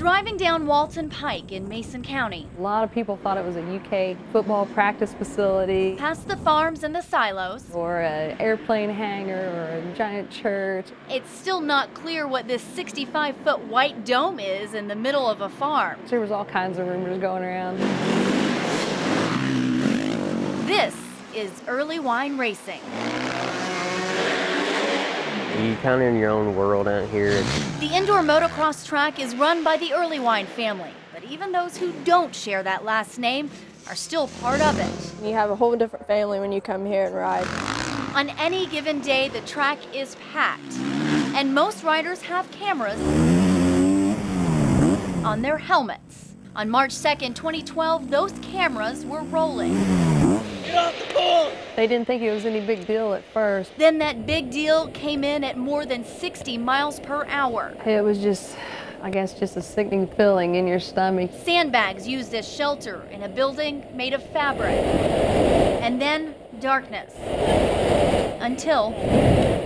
driving down Walton Pike in Mason County. A lot of people thought it was a UK football practice facility, Past the farms and the silos, or an airplane hangar, or a giant church. It's still not clear what this 65-foot white dome is in the middle of a farm. There was all kinds of rumors going around. This is Earlywine Racing. You're kind of in your own world out here. The indoor motocross track is run by the Earlywine family, but even those who don't share that last name are still part of it. You have a whole different family when you come here and ride. On any given day, the track is packed, and most riders have cameras on their helmets. On March 2nd, 2012, those cameras were rolling. Get off the pole! They didn't think it was any big deal at first. Then that big deal came in at more than 60 miles per hour. It was just, I guess, just a sickening feeling in your stomach. Sandbags used as shelter in a building made of fabric. And then darkness. Until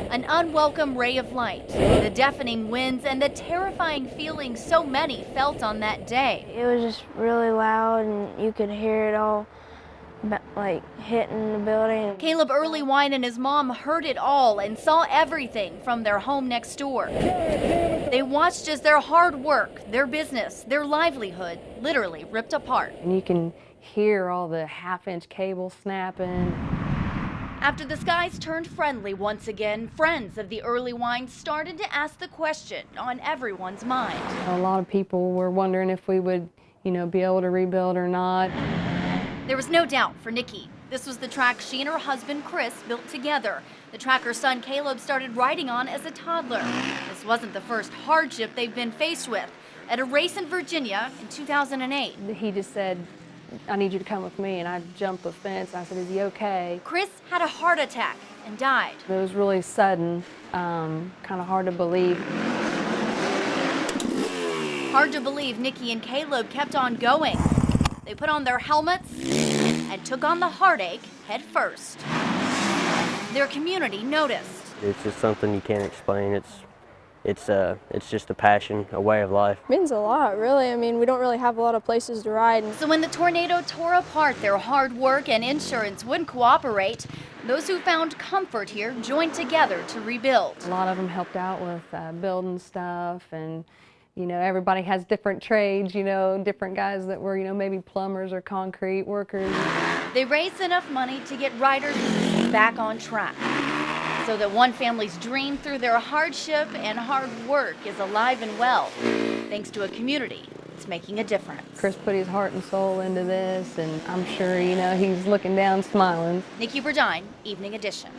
an unwelcome ray of light, the deafening winds, and the terrifying feeling so many felt on that day. It was just really loud and you could hear it all, like hitting the building. Caleb Earlywine and his mom heard it all and saw everything from their home next door. They watched as their hard work, their business, their livelihood literally ripped apart. And you can hear all the half-inch cable snapping. After the skies turned friendly once again, friends of the Earlywines started to ask the question on everyone's mind. A lot of people were wondering if we would, be able to rebuild or not. There was no doubt for Nikki. This was the track she and her husband, Chris, built together. The track her son, Caleb, started riding on as a toddler. This wasn't the first hardship they've been faced with. At a race in Virginia in 2008. He just said, "I need you to come with me," and I jumped the fence. I said, "Is he okay?" Chris had a heart attack and died. It was really sudden, kind of hard to believe. Hard to believe Nikki and Caleb kept on going. They put on their helmets and took on the heartache head first. Their community noticed. It's just something you can't explain. It's just a passion, a way of life. It means a lot, really. I mean, we don't really have a lot of places to ride. So when the tornado tore apart their hard work and insurance wouldn't cooperate, those who found comfort here joined together to rebuild. A lot of them helped out with building stuff, and everybody has different trades, different guys that were, maybe plumbers or concrete workers. They raised enough money to get riders back on track, so that one family's dream through their hardship and hard work is alive and well, thanks to a community that's making a difference. Chris put his heart and soul into this, and I'm sure, he's looking down smiling. Nikki Earlywine, Evening Edition.